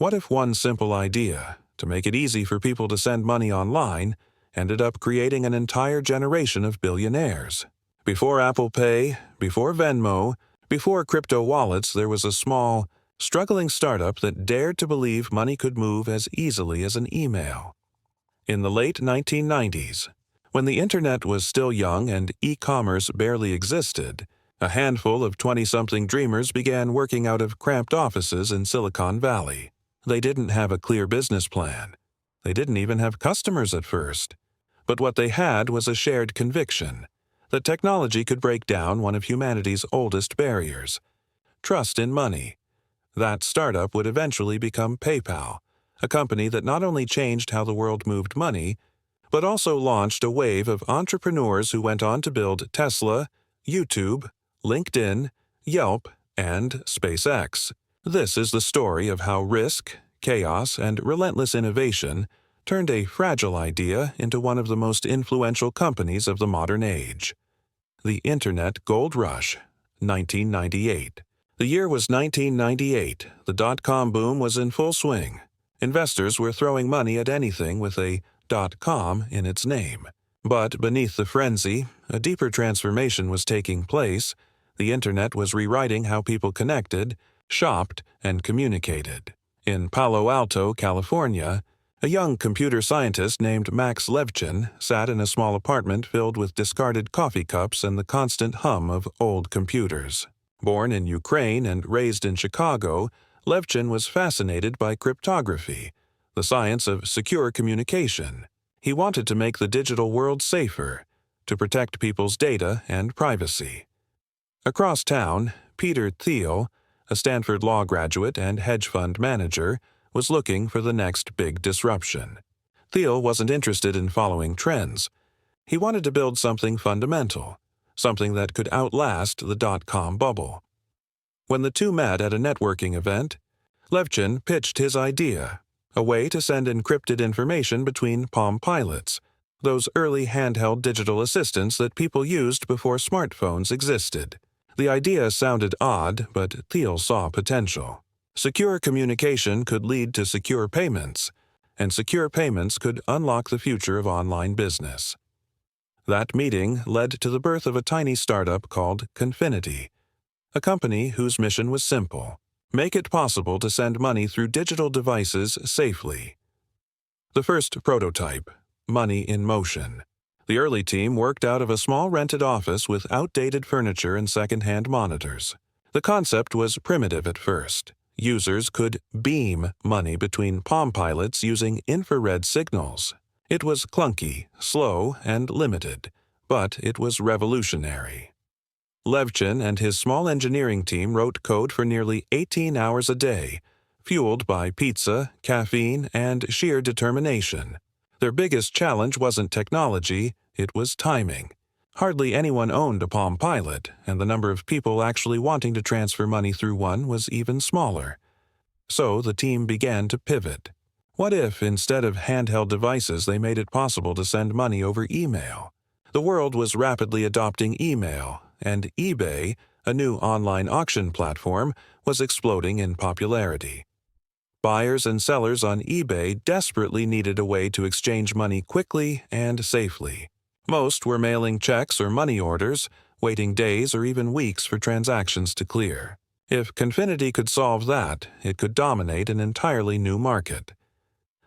What if one simple idea, to make it easy for people to send money online, ended up creating an entire generation of billionaires? Before Apple Pay, before Venmo, before crypto wallets, there was a small, struggling startup that dared to believe money could move as easily as an email. In the late 1990s, when the internet was still young and e-commerce barely existed, a handful of 20-something dreamers began working out of cramped offices in Silicon Valley. They didn't have a clear business plan. They didn't even have customers at first. But what they had was a shared conviction that technology could break down one of humanity's oldest barriers: trust in money. That startup would eventually become PayPal, a company that not only changed how the world moved money, but also launched a wave of entrepreneurs who went on to build Tesla, YouTube, LinkedIn, Yelp, and SpaceX. This is the story of how risk, chaos, and relentless innovation turned a fragile idea into one of the most influential companies of the modern age. The Internet Gold Rush, 1998. The year was 1998. The dot-com boom was in full swing. Investors were throwing money at anything with a .com in its name. But beneath the frenzy, a deeper transformation was taking place. The Internet was rewriting how people connected, shopped, and communicated. In Palo Alto, California, a young computer scientist named Max Levchin sat in a small apartment filled with discarded coffee cups and the constant hum of old computers. Born in Ukraine and raised in Chicago, Levchin was fascinated by cryptography, the science of secure communication. He wanted to make the digital world safer, to protect people's data and privacy. Across town, Peter Thiel, a Stanford law graduate and hedge fund manager, was looking for the next big disruption. Thiel wasn't interested in following trends. He wanted to build something fundamental, something that could outlast the dot-com bubble. When the two met at a networking event, Levchin pitched his idea, a way to send encrypted information between Palm Pilots, those early handheld digital assistants that people used before smartphones existed. The idea sounded odd, but Thiel saw potential. Secure communication could lead to secure payments, and secure payments could unlock the future of online business. That meeting led to the birth of a tiny startup called Confinity, a company whose mission was simple: make it possible to send money through digital devices safely. The first prototype, Money in Motion. The early team worked out of a small rented office with outdated furniture and second-hand monitors. The concept was primitive at first. Users could beam money between Palm Pilots using infrared signals. It was clunky, slow, and limited, but it was revolutionary. Levchin and his small engineering team wrote code for nearly 18 hours a day, fueled by pizza, caffeine, and sheer determination. Their biggest challenge wasn't technology, it was timing. Hardly anyone owned a Palm Pilot, and the number of people actually wanting to transfer money through one was even smaller. So the team began to pivot. What if, instead of handheld devices, they made it possible to send money over email? The world was rapidly adopting email, and eBay, a new online auction platform, was exploding in popularity. Buyers and sellers on eBay desperately needed a way to exchange money quickly and safely. Most were mailing checks or money orders, waiting days or even weeks for transactions to clear. If Confinity could solve that, it could dominate an entirely new market.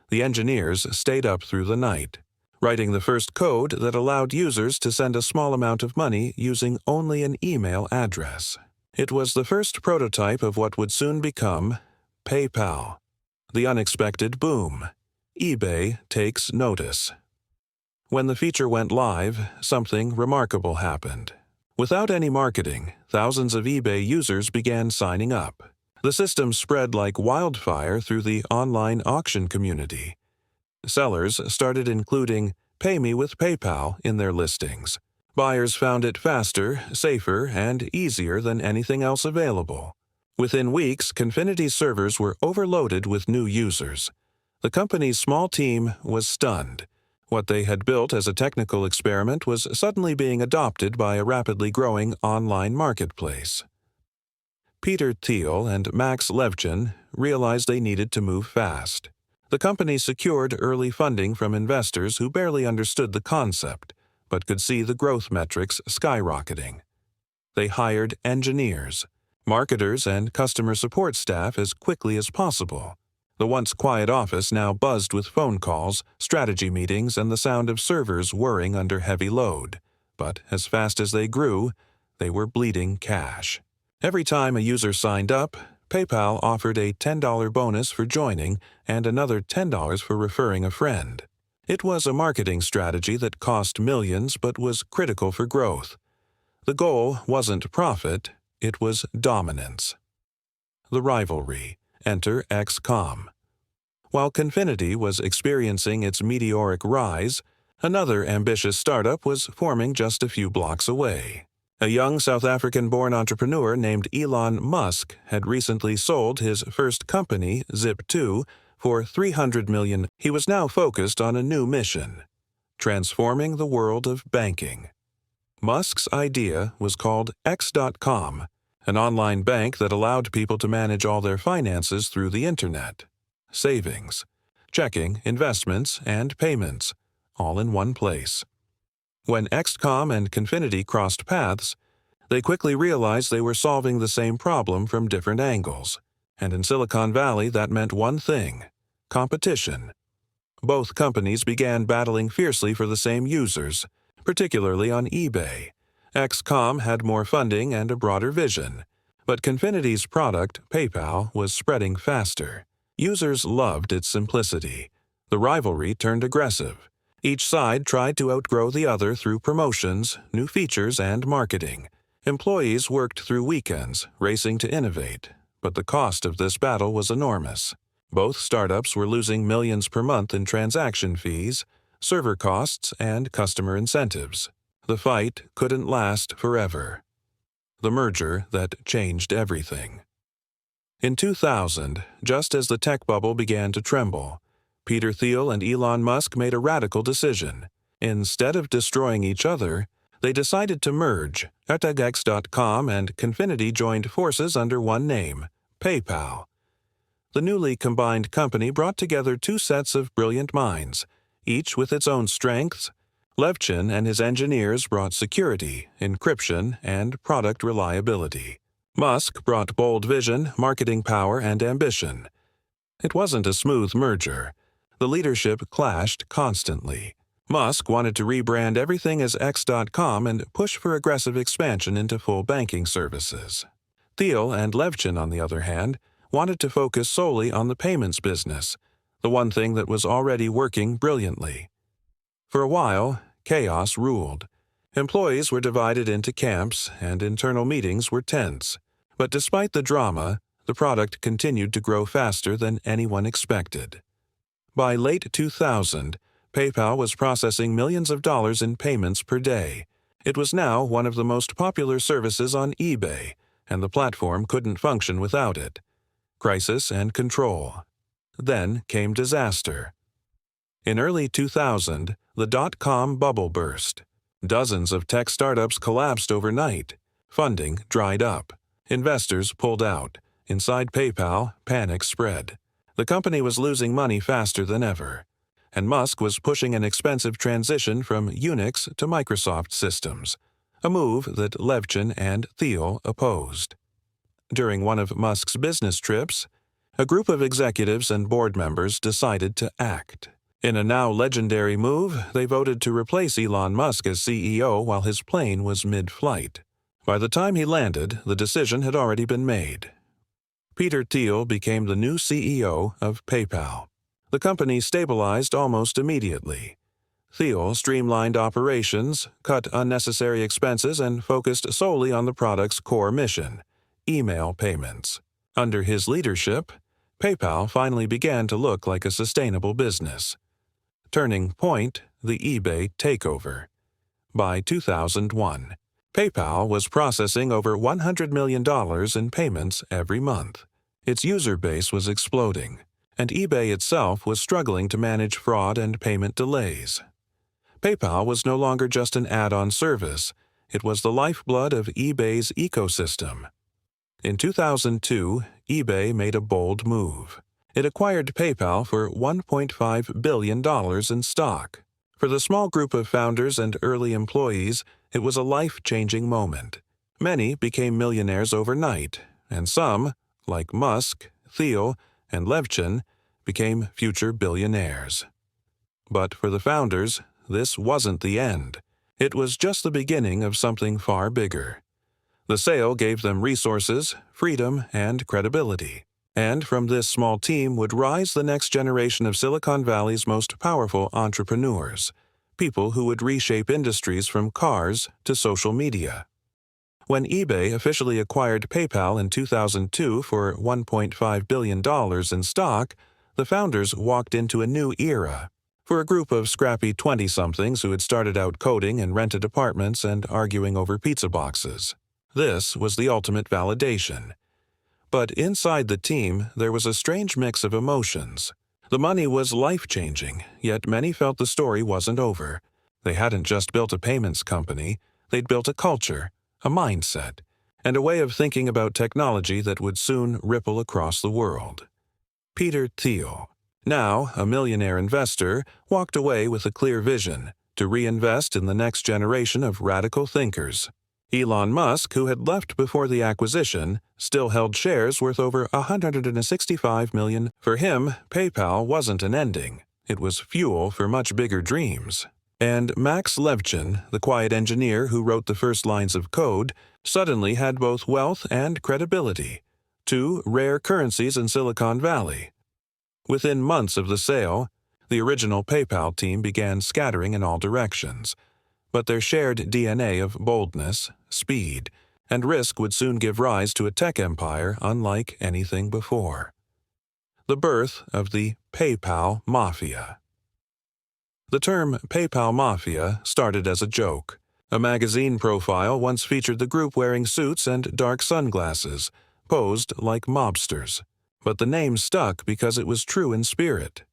The engineers stayed up through the night, writing the first code that allowed users to send a small amount of money using only an email address. It was the first prototype of what would soon become PayPal. The unexpected boom. eBay takes notice. When the feature went live, something remarkable happened. Without any marketing, thousands of eBay users began signing up. The system spread like wildfire through the online auction community. Sellers started including "Pay me with PayPal" in their listings. Buyers found it faster, safer, and easier than anything else available. Within weeks, Confinity's servers were overloaded with new users. The company's small team was stunned. What they had built as a technical experiment was suddenly being adopted by a rapidly growing online marketplace. Peter Thiel and Max Levchin realized they needed to move fast. The company secured early funding from investors who barely understood the concept, but could see the growth metrics skyrocketing. They hired engineers, marketers, and customer support staff as quickly as possible. The once quiet office now buzzed with phone calls, strategy meetings, and the sound of servers whirring under heavy load. But as fast as they grew, they were bleeding cash. Every time a user signed up, PayPal offered a $10 bonus for joining and another $10 for referring a friend. It was a marketing strategy that cost millions but was critical for growth. The goal wasn't profit, it was dominance. The rivalry. Enter XCOM. While Confinity was experiencing its meteoric rise, another ambitious startup was forming just a few blocks away. A young South African-born entrepreneur named Elon Musk had recently sold his first company, Zip2, for $300 million. He was now focused on a new mission: transforming the world of banking. Musk's idea was called X.com, an online bank that allowed people to manage all their finances through the internet. Savings, checking, investments, and payments, all in one place. When XCOM and Confinity crossed paths, they quickly realized they were solving the same problem from different angles. And in Silicon Valley, that meant one thing: competition. Both companies began battling fiercely for the same users, particularly on eBay. XCOM had more funding and a broader vision, but Confinity's product, PayPal, was spreading faster. Users loved its simplicity. The rivalry turned aggressive. Each side tried to outgrow the other through promotions, new features, and marketing. Employees worked through weekends, racing to innovate, but the cost of this battle was enormous. Both startups were losing millions per month in transaction fees, server costs, and customer incentives. The fight couldn't last forever. The merger that changed everything. In 2000, just as the tech bubble began to tremble, Peter Thiel and Elon Musk made a radical decision. Instead of destroying each other, they decided to merge. X.com and Confinity joined forces under one name: PayPal. The newly combined company brought together two sets of brilliant minds, each with its own strengths. Levchin and his engineers brought security, encryption, and product reliability. Musk brought bold vision, marketing power, and ambition. It wasn't a smooth merger. The leadership clashed constantly. Musk wanted to rebrand everything as X.com and push for aggressive expansion into full banking services. Thiel and Levchin, on the other hand, wanted to focus solely on the payments business, the one thing that was already working brilliantly. For a while, chaos ruled. Employees were divided into camps, and internal meetings were tense. But despite the drama, the product continued to grow faster than anyone expected. By late 2000, PayPal was processing millions of dollars in payments per day. It was now one of the most popular services on eBay, and the platform couldn't function without it. Crisis and control. Then came disaster. In early 2000, the dot-com bubble burst. Dozens of tech startups collapsed overnight. Funding dried up. Investors pulled out. Inside PayPal, panic spread. The company was losing money faster than ever, and Musk was pushing an expensive transition from Unix to Microsoft systems, a move that Levchin and Thiel opposed. During one of Musk's business trips, a group of executives and board members decided to act. In a now legendary move, they voted to replace Elon Musk as CEO while his plane was mid-flight. By the time he landed, the decision had already been made. Peter Thiel became the new CEO of PayPal. The company stabilized almost immediately. Thiel streamlined operations, cut unnecessary expenses, and focused solely on the product's core mission: email payments. Under his leadership, PayPal finally began to look like a sustainable business. Turning point: the eBay takeover. By 2001, PayPal was processing over $100 million in payments every month. Its user base was exploding, and eBay itself was struggling to manage fraud and payment delays. PayPal was no longer just an add-on service. It was the lifeblood of eBay's ecosystem. In 2002, eBay made a bold move. It acquired PayPal for $1.5 billion in stock. For the small group of founders and early employees, it was a life-changing moment. Many became millionaires overnight, and some, like Musk, Thiel, and Levchin, became future billionaires. But for the founders, this wasn't the end. It was just the beginning of something far bigger. The sale gave them resources, freedom, and credibility. And from this small team would rise the next generation of Silicon Valley's most powerful entrepreneurs, people who would reshape industries from cars to social media. When eBay officially acquired PayPal in 2002 for $1.5 billion in stock, the founders walked into a new era. For a group of scrappy 20-somethings who had started out coding in rented apartments and arguing over pizza boxes, this was the ultimate validation. But inside the team, there was a strange mix of emotions. The money was life-changing, yet many felt the story wasn't over. They hadn't just built a payments company, they'd built a culture, a mindset, and a way of thinking about technology that would soon ripple across the world. Peter Thiel, now a millionaire investor, walked away with a clear vision to reinvest in the next generation of radical thinkers. Elon Musk, who had left before the acquisition, still held shares worth over $165 million. For him, PayPal wasn't an ending. It was fuel for much bigger dreams. And Max Levchin, the quiet engineer who wrote the first lines of code, suddenly had both wealth and credibility, two rare currencies in Silicon Valley. Within months of the sale, the original PayPal team began scattering in all directions. But their shared DNA of boldness, speed, and risk would soon give rise to a tech empire unlike anything before. The birth of the PayPal Mafia. The term PayPal Mafia started as a joke. A magazine profile once featured the group wearing suits and dark sunglasses, posed like mobsters. But the name stuck because it was true in spirit.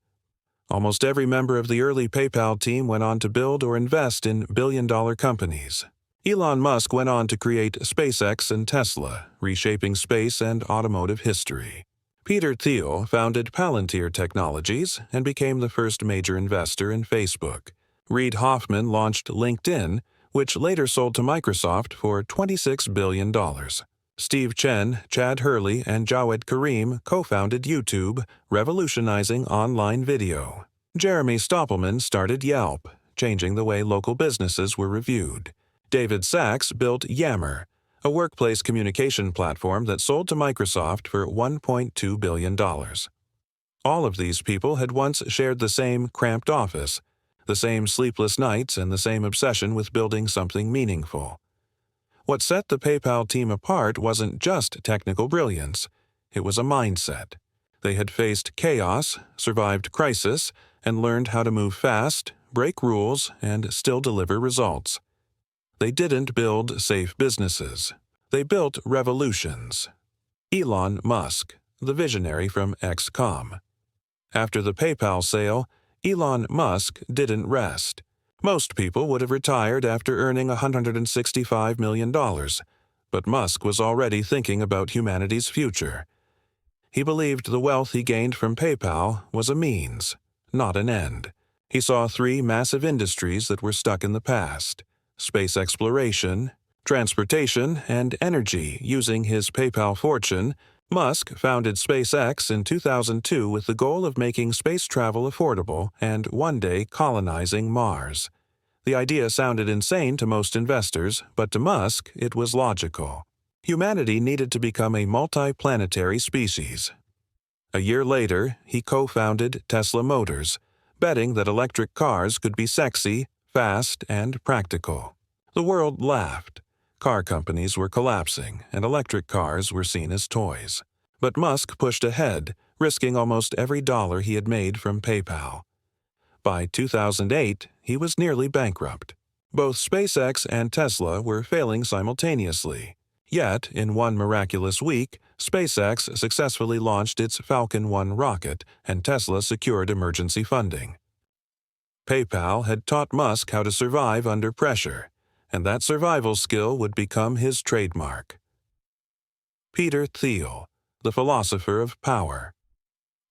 Almost every member of the early PayPal team went on to build or invest in billion-dollar companies. Elon Musk went on to create SpaceX and Tesla, reshaping space and automotive history. Peter Thiel founded Palantir Technologies and became the first major investor in Facebook. Reid Hoffman launched LinkedIn, which later sold to Microsoft for $26 billion. Steve Chen, Chad Hurley, and Jawed Karim co-founded YouTube, revolutionizing online video. Jeremy Stoppelman started Yelp, changing the way local businesses were reviewed. David Sachs built Yammer, a workplace communication platform that sold to Microsoft for $1.2 billion. All of these people had once shared the same cramped office, the same sleepless nights, and the same obsession with building something meaningful. What set the PayPal team apart wasn't just technical brilliance, it was a mindset. They had faced chaos, survived crisis, and learned how to move fast, break rules, and still deliver results. They didn't build safe businesses. They built revolutions. Elon Musk, the visionary from XCOM. After the PayPal sale, Elon Musk didn't rest. Most people would have retired after earning $165 million, but Musk was already thinking about humanity's future. He believed the wealth he gained from PayPal was a means, not an end. He saw three massive industries that were stuck in the past: space exploration, transportation, and energy. Using his PayPal fortune, Musk founded SpaceX in 2002 with the goal of making space travel affordable and one day colonizing Mars. The idea sounded insane to most investors, but to Musk it was logical. Humanity needed to become a multi-planetary species. A year later, he co-founded Tesla Motors, betting that electric cars could be sexy, fast, and practical. The world laughed. Car companies were collapsing, and electric cars were seen as toys. But Musk pushed ahead, risking almost every dollar he had made from PayPal. By 2008, he was nearly bankrupt. Both SpaceX and Tesla were failing simultaneously. Yet, in one miraculous week, SpaceX successfully launched its Falcon 1 rocket, and Tesla secured emergency funding. PayPal had taught Musk how to survive under pressure, and that survival skill would become his trademark. Peter Thiel, the philosopher of power.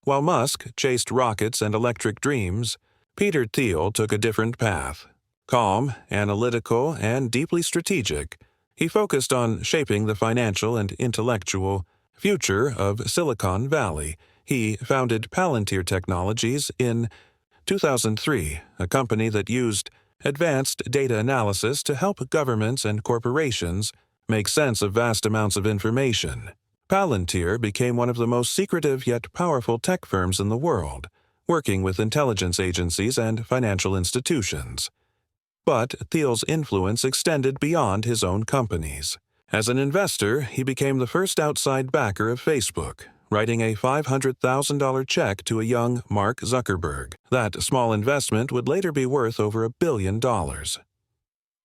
While Musk chased rockets and electric dreams, Peter Thiel took a different path. Calm, analytical, and deeply strategic, he focused on shaping the financial and intellectual future of Silicon Valley. He founded Palantir Technologies in 2003, a company that used advanced data analysis to help governments and corporations make sense of vast amounts of information. Palantir became one of the most secretive yet powerful tech firms in the world, working with intelligence agencies and financial institutions. But Thiel's influence extended beyond his own companies. As an investor, he became the first outside backer of Facebook, writing a $500,000 check to a young Mark Zuckerberg. That small investment would later be worth over $1 billion.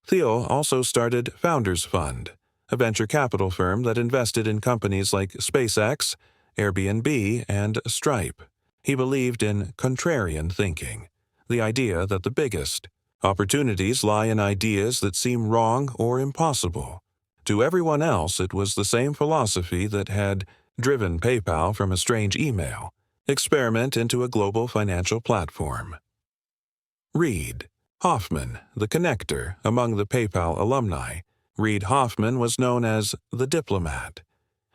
Thiel also started Founders Fund, a venture capital firm that invested in companies like SpaceX, Airbnb, and Stripe. He believed in contrarian thinking, the idea that the biggest opportunities lie in ideas that seem wrong or impossible. To everyone else, it was the same philosophy that had driven PayPal from a strange email experiment into a global financial platform. Reid Hoffman, the connector among the PayPal alumni. Reid Hoffman was known as the diplomat.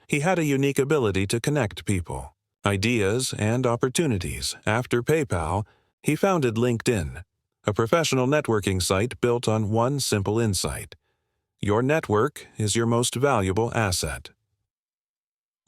He had a unique ability to connect people, ideas, and opportunities. After PayPal, he founded LinkedIn, a professional networking site built on one simple insight: your network is your most valuable asset.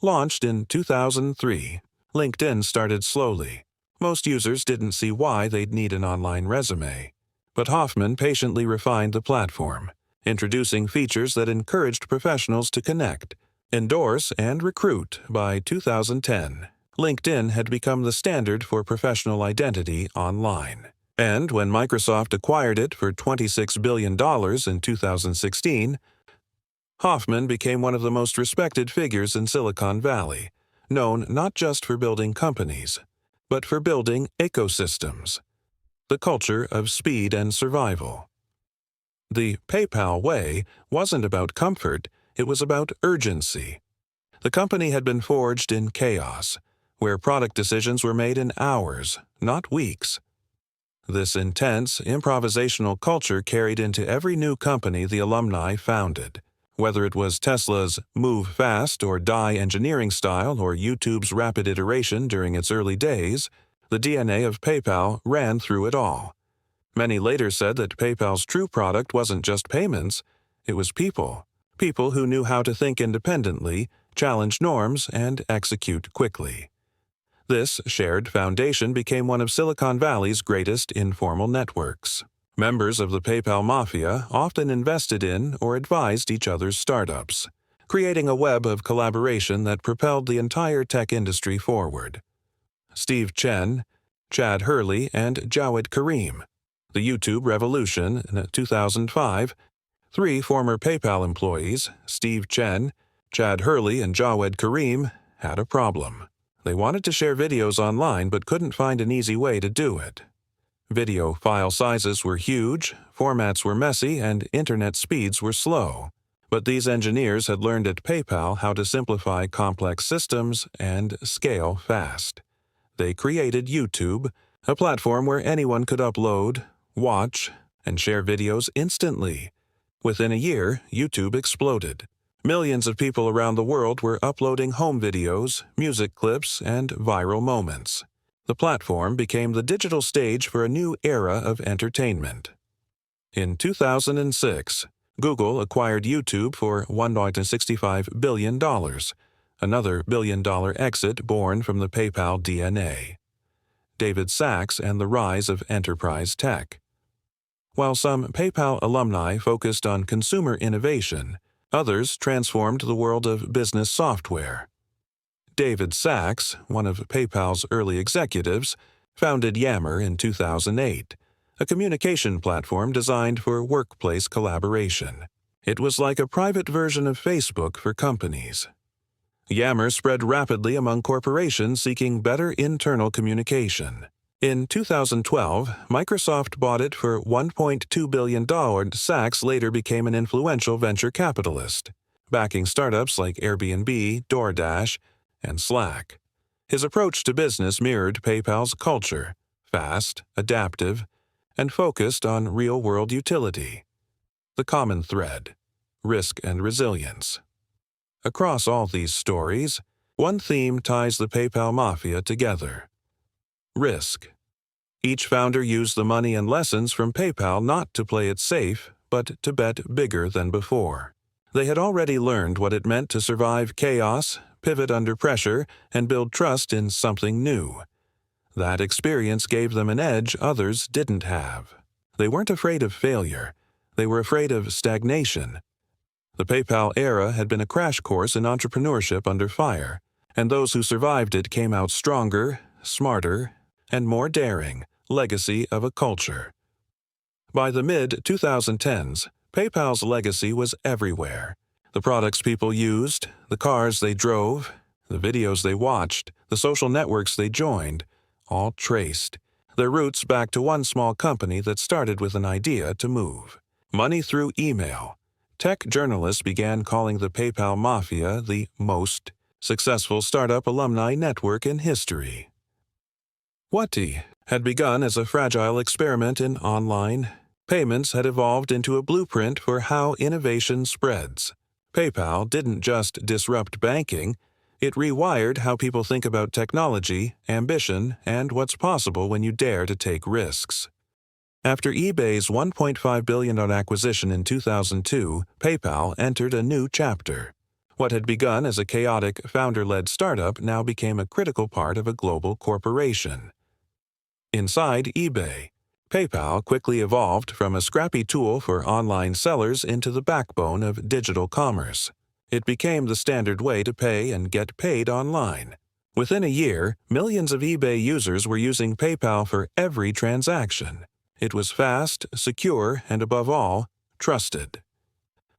Launched in 2003, LinkedIn started slowly. Most users didn't see why they'd need an online resume. But Hoffman patiently refined the platform, introducing features that encouraged professionals to connect, endorse, and recruit. By 2010, LinkedIn had become the standard for professional identity online. And when Microsoft acquired it for $26 billion in 2016, Hoffman became one of the most respected figures in Silicon Valley, known not just for building companies, but for building ecosystems, the culture of speed and survival. The PayPal way wasn't about comfort, it was about urgency. The company had been forged in chaos, where product decisions were made in hours, not weeks. This intense, improvisational culture carried into every new company the alumni founded. Whether it was Tesla's move fast or die engineering style or YouTube's rapid iteration during its early days, the DNA of PayPal ran through it all. Many later said that PayPal's true product wasn't just payments, it was people. People who knew how to think independently, challenge norms, and execute quickly. This shared foundation became one of Silicon Valley's greatest informal networks. Members of the PayPal Mafia often invested in or advised each other's startups, creating a web of collaboration that propelled the entire tech industry forward. Steve Chen, Chad Hurley, and Jawed Karim. The YouTube revolution in 2005, three former PayPal employees, Steve Chen, Chad Hurley, and Jawed Karim, had a problem. They wanted to share videos online but couldn't find an easy way to do it. Video file sizes were huge, formats were messy, and internet speeds were slow. But these engineers had learned at PayPal how to simplify complex systems and scale fast. They created YouTube, a platform where anyone could upload, watch, and share videos instantly. Within a year, YouTube exploded. Millions of people around the world were uploading home videos, music clips, and viral moments. The platform became the digital stage for a new era of entertainment. In 2006, Google acquired YouTube for $165 billion, another billion-dollar exit born from the PayPal DNA. David Sachs and the rise of enterprise tech. While some PayPal alumni focused on consumer innovation, others transformed the world of business software. David Sachs, one of PayPal's early executives, founded Yammer in 2008, a communication platform designed for workplace collaboration. It was like a private version of Facebook for companies. Yammer spread rapidly among corporations seeking better internal communication. In 2012, Microsoft bought it for $1.2 billion. Sachs later became an influential venture capitalist. backing startups like Airbnb, DoorDash, and Slack. His approach to business mirrored PayPal's culture: fast, adaptive, and focused on real-world utility. The common thread: risk and resilience. Across all these stories, one theme ties the PayPal mafia together: risk. Each founder used the money and lessons from PayPal not to play it safe, but to bet bigger than before. They had already learned what it meant to survive chaos, pivot under pressure, and build trust in something new. That experience gave them an edge others didn't have. They weren't afraid of failure. They were afraid of stagnation. The PayPal era had been a crash course in entrepreneurship under fire, and those who survived it came out stronger, smarter, and more daring, legacy of a culture. By the mid-2010s, PayPal's legacy was everywhere. The products people used, the cars they drove, the videos they watched, the social networks they joined, all traced their roots back to one small company that started with an idea to move money through email. Tech journalists began calling the PayPal Mafia the most successful startup alumni network in history. Wati had begun as a fragile experiment in online payments had evolved into a blueprint for how innovation spreads. PayPal didn't just disrupt banking, it rewired how people think about technology, ambition, and what's possible when you dare to take risks. After eBay's $1.5 billion acquisition in 2002, PayPal entered a new chapter. What had begun as a chaotic, founder-led startup now became a critical part of a global corporation. Inside eBay, PayPal quickly evolved from a scrappy tool for online sellers into the backbone of digital commerce. It became the standard way to pay and get paid online. Within a year, millions of eBay users were using PayPal for every transaction. It was fast, secure, and above all, trusted.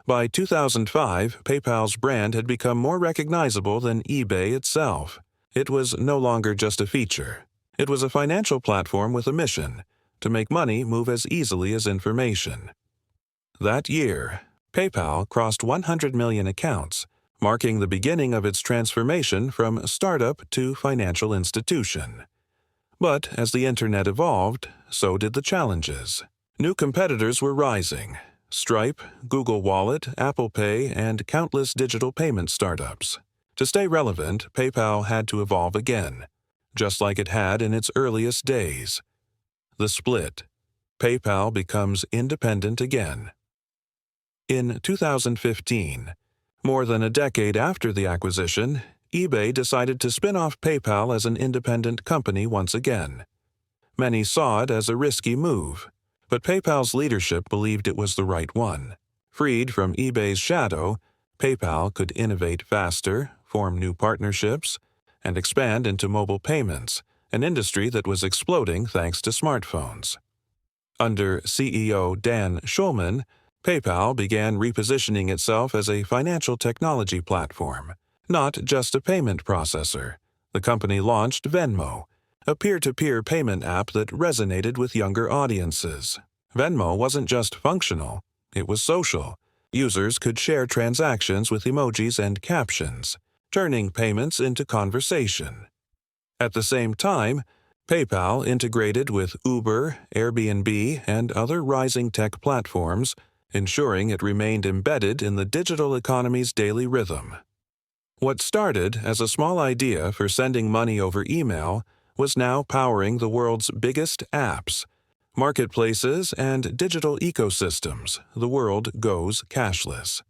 By 2005, PayPal's brand had become more recognizable than eBay itself. It was no longer just a feature. It was a financial platform with a mission: to make money move as easily as information. That year, PayPal crossed 100 million accounts, marking the beginning of its transformation from startup to financial institution. But as the internet evolved, so did the challenges. New competitors were rising: Stripe, Google Wallet, Apple Pay, and countless digital payment startups. To stay relevant, PayPal had to evolve again, just like it had in its earliest days. The split. PayPal becomes independent again. In 2015, more than a decade after the acquisition, eBay decided to spin off PayPal as an independent company once again. Many saw it as a risky move, but PayPal's leadership believed it was the right one. Freed from eBay's shadow, PayPal could innovate faster, form new partnerships, and expand into mobile payments, an industry that was exploding thanks to smartphones. Under CEO Dan Schulman, PayPal began repositioning itself as a financial technology platform, not just a payment processor. The company launched Venmo, a peer-to-peer payment app that resonated with younger audiences. Venmo wasn't just functional, it was social. Users could share transactions with emojis and captions, turning payments into conversation. At the same time, PayPal integrated with Uber, Airbnb, and other rising tech platforms, ensuring it remained embedded in the digital economy's daily rhythm. What started as a small idea for sending money over email was now powering the world's biggest apps, marketplaces, and digital ecosystems. The world goes cashless.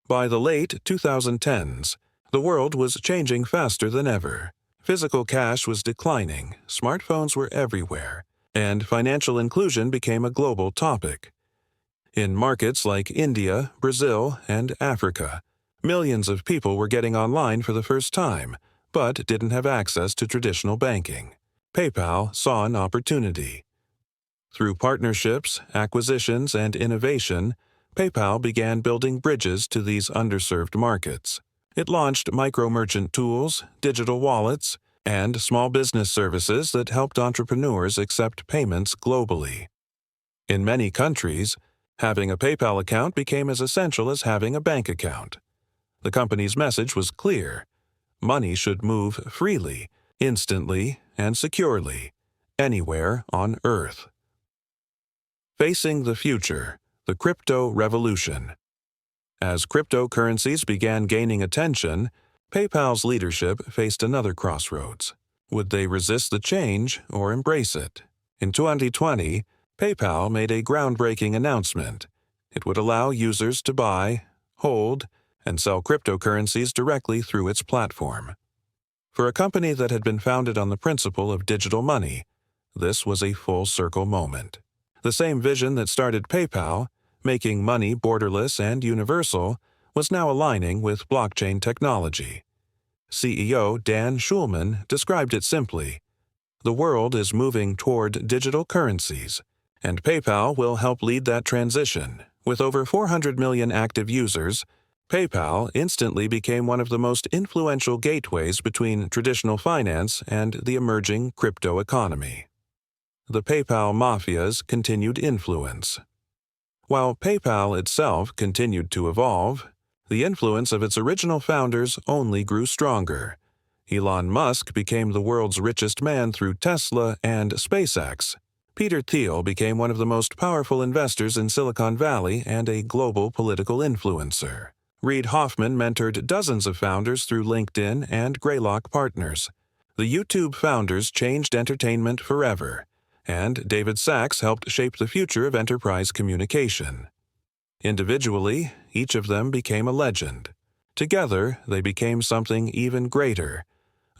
By the late 2010s, the world was changing faster than ever. Physical cash was declining, smartphones were everywhere, and financial inclusion became a global topic. In markets like India, Brazil, and Africa, millions of people were getting online for the first time, but didn't have access to traditional banking. PayPal saw an opportunity. Through partnerships, acquisitions, and innovation, PayPal began building bridges to these underserved markets. It launched micro-merchant tools, digital wallets, and small business services that helped entrepreneurs accept payments globally. In many countries, having a PayPal account became as essential as having a bank account. The company's message was clear. Money should move freely, instantly, and securely, anywhere on Earth. Facing the future, the crypto revolution. As cryptocurrencies began gaining attention, PayPal's leadership faced another crossroads. Would they resist the change or embrace it? In 2020, PayPal made a groundbreaking announcement. It would allow users to buy, hold, and sell cryptocurrencies directly through its platform. For a company that had been founded on the principle of digital money, this was a full-circle moment. The same vision that started PayPal, making money borderless and universal, was now aligning with blockchain technology. CEO Dan Schulman described it simply: "The world is moving toward digital currencies, and PayPal will help lead that transition." With over 400 million active users, PayPal instantly became one of the most influential gateways between traditional finance and the emerging crypto economy. The PayPal Mafia's continued influence. While PayPal itself continued to evolve, the influence of its original founders only grew stronger. Elon Musk became the world's richest man through Tesla and SpaceX. Peter Thiel became one of the most powerful investors in Silicon Valley and a global political influencer. Reid Hoffman mentored dozens of founders through LinkedIn and Greylock Partners. The YouTube founders changed entertainment forever, and David Sacks helped shape the future of enterprise communication. Individually, each of them became a legend. Together, they became something even greater: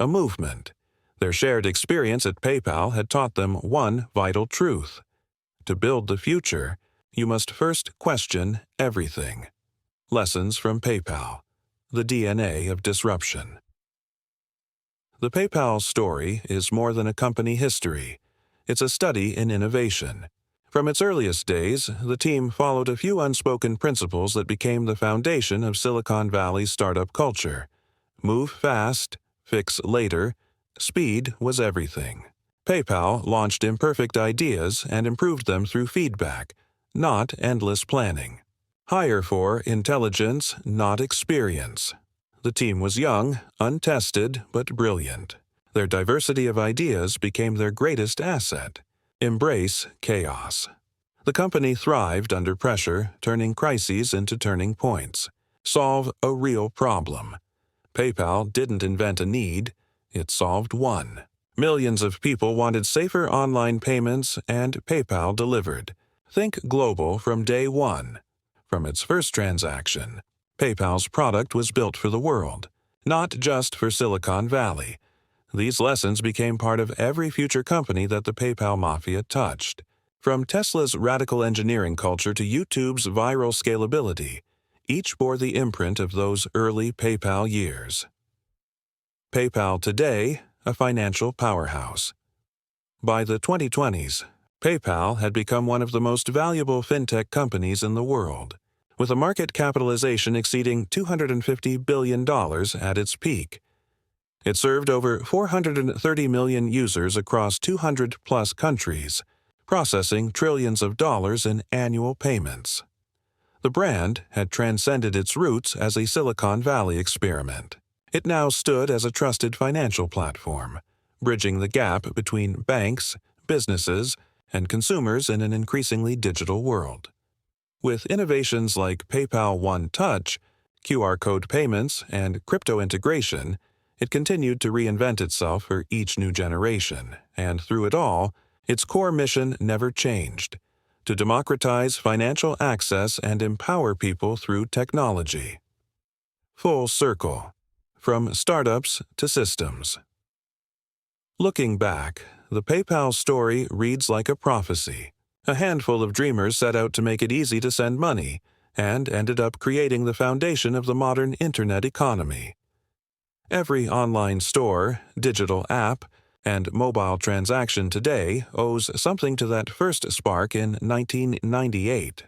a movement. Their shared experience at PayPal had taught them one vital truth: to build the future, you must first question everything. Lessons from PayPal: the DNA of disruption. The PayPal story is more than a company history. It's a study in innovation. From its earliest days, the team followed a few unspoken principles that became the foundation of Silicon Valley's startup culture. Move fast, fix later, speed was everything. PayPal launched imperfect ideas and improved them through feedback, not endless planning. Hire for intelligence, not experience. The team was young, untested, but brilliant. Their diversity of ideas became their greatest asset. Embrace chaos. The company thrived under pressure, turning crises into turning points. Solve a real problem. PayPal didn't invent a need, it solved one. Millions of people wanted safer online payments, and PayPal delivered. Think global from day one. From its first transaction, PayPal's product was built for the world, not just for Silicon Valley. These lessons became part of every future company that the PayPal Mafia touched. From Tesla's radical engineering culture to YouTube's viral scalability, each bore the imprint of those early PayPal years. PayPal today, a financial powerhouse. By the 2020s, PayPal had become one of the most valuable fintech companies in the world, with a market capitalization exceeding $250 billion at its peak. It served over 430 million users across 200-plus countries, processing trillions of dollars in annual payments. The brand had transcended its roots as a Silicon Valley experiment. It now stood as a trusted financial platform, bridging the gap between banks, businesses, and consumers in an increasingly digital world. With innovations like PayPal One Touch, QR code payments, and crypto integration, it continued to reinvent itself for each new generation, and through it all, its core mission never changed: to democratize financial access and empower people through technology. Full circle. From startups to systems. Looking back, the PayPal story reads like a prophecy. A handful of dreamers set out to make it easy to send money, and ended up creating the foundation of the modern internet economy. Every online store, digital app, and mobile transaction today owes something to that first spark in 1998.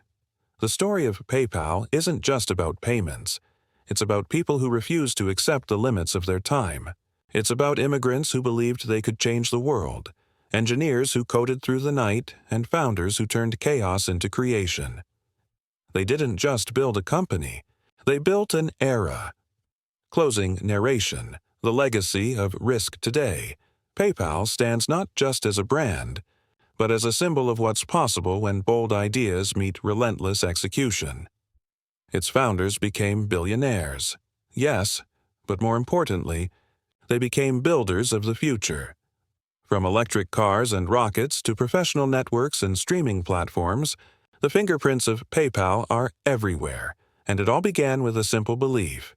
The story of PayPal isn't just about payments. It's about people who refused to accept the limits of their time. It's about immigrants who believed they could change the world, engineers who coded through the night, and founders who turned chaos into creation. They didn't just build a company. They built an era. Closing narration, the legacy of risk today. PayPal stands not just as a brand, but as a symbol of what's possible when bold ideas meet relentless execution. Its founders became billionaires. Yes, but more importantly, they became builders of the future. From electric cars and rockets to professional networks and streaming platforms, the fingerprints of PayPal are everywhere, and it all began with a simple belief: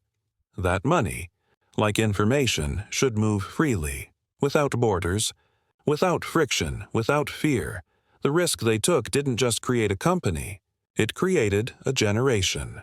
that money, like information, should move freely, without borders, without friction, without fear. The risk they took didn't just create a company, it created a generation.